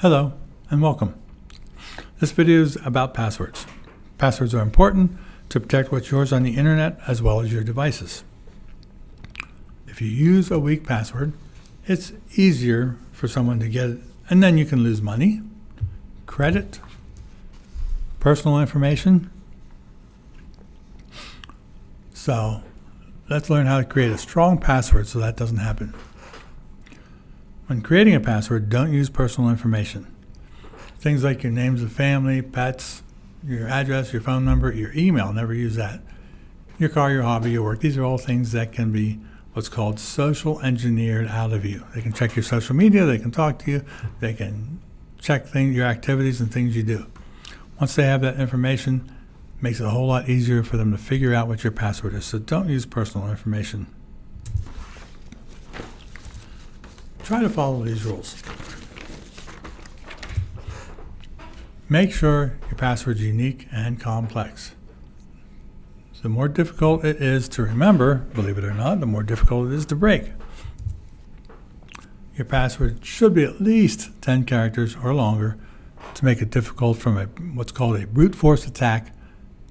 Hello and welcome. This video is about passwords. Passwords are important to protect what's yours on the internet as well as your devices. If you use a weak password, it's easier for someone to get it, and then you can lose money, credit, personal information. So let's learn how to create a strong password so that doesn't happen. When creating a password, don't use personal information. Things like your names of family, pets, your address, your phone number, your email, never use that. Your car, your hobby, your work, these are all things that can be what's called social engineered out of you. They can check your social media, they can talk to you, they can check your activities and things you do. Once they have that information, it makes it a whole lot easier for them to figure out what your password is. So don't use personal information. Try to follow these rules. Make sure your password is unique and complex. The more difficult it is to remember, believe it or not, the more difficult it is to break. Your password should be at least 10 characters or longer to make it difficult from what's called a brute force attack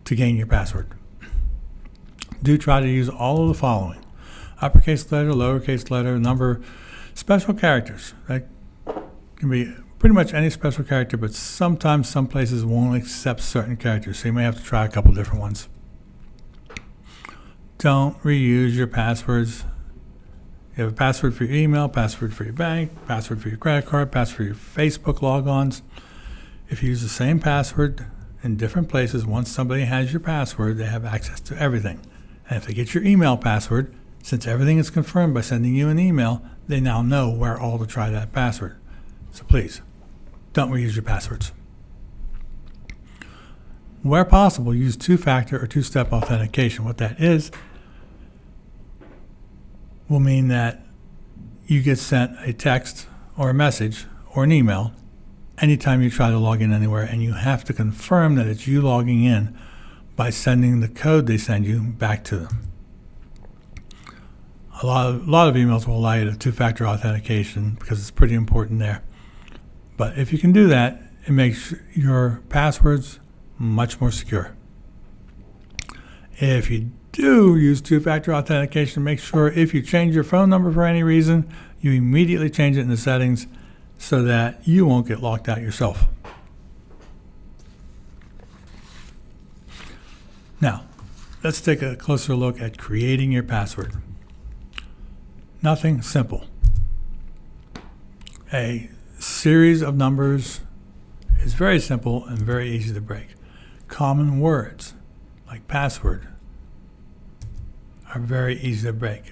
to gain your password. Do try to use all of the following: uppercase letter, lowercase letter, number, special characters. That can be pretty much any special character, but sometimes some places won't accept certain characters, so you may have to try a couple different ones. Don't reuse your passwords. You have a password for your email, password for your bank, password for your credit card, password for your Facebook logons. If you use the same password in different places, once somebody has your password, they have access to everything. And if they get your email password, since everything is confirmed by sending you an email, they now know where all to try that password. So please, don't reuse your passwords. Where possible, use two-factor or two-step authentication. What that is will mean that you get sent a text or a message or an email anytime you try to log in anywhere, and you have to confirm that it's you logging in by sending the code they send you back to them. A lot of emails will allow you to two-factor authentication because it's pretty important there. But if you can do that, it makes your passwords much more secure. If you do use two-factor authentication, make sure if you change your phone number for any reason, you immediately change it in the settings so that you won't get locked out yourself. Now, let's take a closer look at creating your password. Nothing simple. A series of numbers is very simple and very easy to break. Common words like password are very easy to break.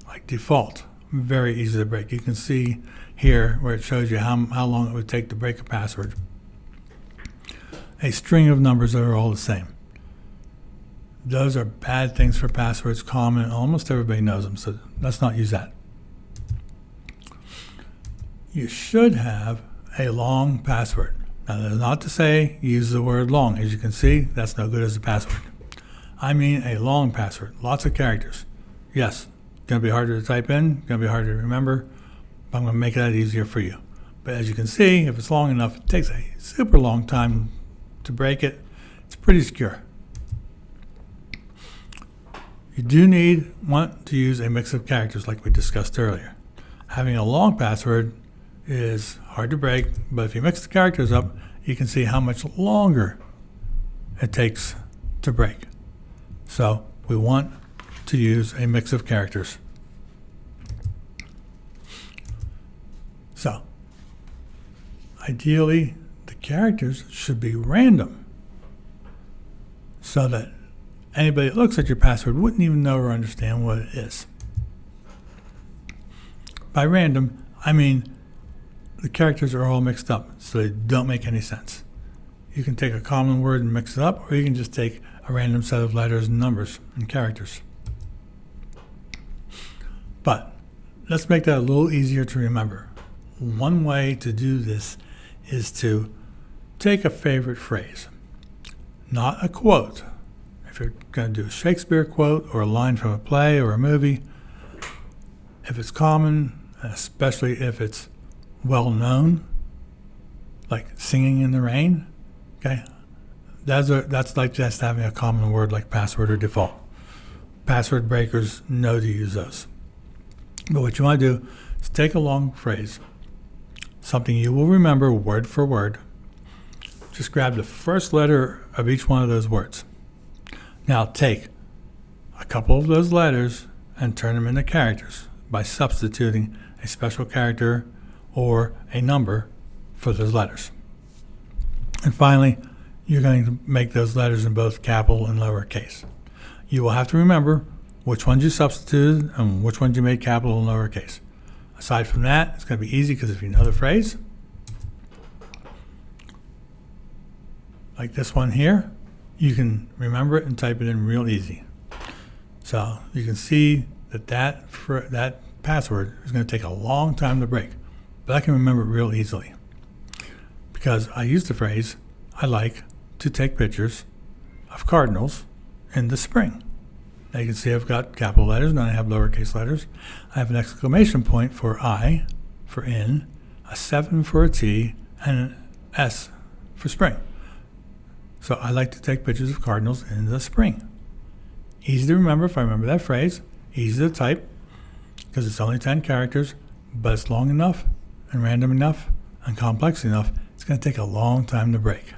Like default, very easy to break. You can see here where it shows you how long it would take to break a password. A string of numbers that are all the same. Those are bad things for passwords, common, almost everybody knows them, so let's not use that. You should have a long password. Now, that's not to say use the word long. As you can see, that's no good as a password. I mean a long password, lots of characters. Yes, going to be harder to type in, going to be harder to remember, but I'm going to make that easier for you. But as you can see, if it's long enough, it takes a super long time to break it. It's pretty secure. You do want to use a mix of characters like we discussed earlier. Having a long password is hard to break, but if you mix the characters up, you can see how much longer it takes to break. So we want to use a mix of characters. So ideally, the characters should be random so that anybody that looks at your password wouldn't even know or understand what it is. By random, I mean the characters are all mixed up, so they don't make any sense. You can take a common word and mix it up, or you can just take a random set of letters and numbers and characters. But let's make that a little easier to remember. One way to do this is to take a favorite phrase, not a quote. If you're going to do a Shakespeare quote or a line from a play or a movie, if it's common, especially if it's well known, like singing in the rain. Okay, that's like just having a common word like password or default. Password breakers know to use those. But what you want to do is take a long phrase, something you will remember word for word. Just grab the first letter of each one of those words. Now take a couple of those letters and turn them into characters by substituting a special character or a number for those letters. And finally, you're going to make those letters in both capital and lowercase. You will have to remember which ones you substituted and which ones you made capital and lowercase. Aside from that, it's going to be easy because if you know the phrase, like this one here, you can remember it and type it in real easy. So you can see that password is going to take a long time to break, but I can remember it real easily because I use the phrase, I like to take pictures of cardinals in the spring. Now you can see I've got capital letters and I have lowercase letters. I have an exclamation point for I, for in, a 7 for a T, and an S for spring. So I like to take pictures of cardinals in the spring. Easy to remember if I remember that phrase. Easy to type because it's only 10 characters, but it's long enough and random enough and complex enough. It's going to take a long time to break.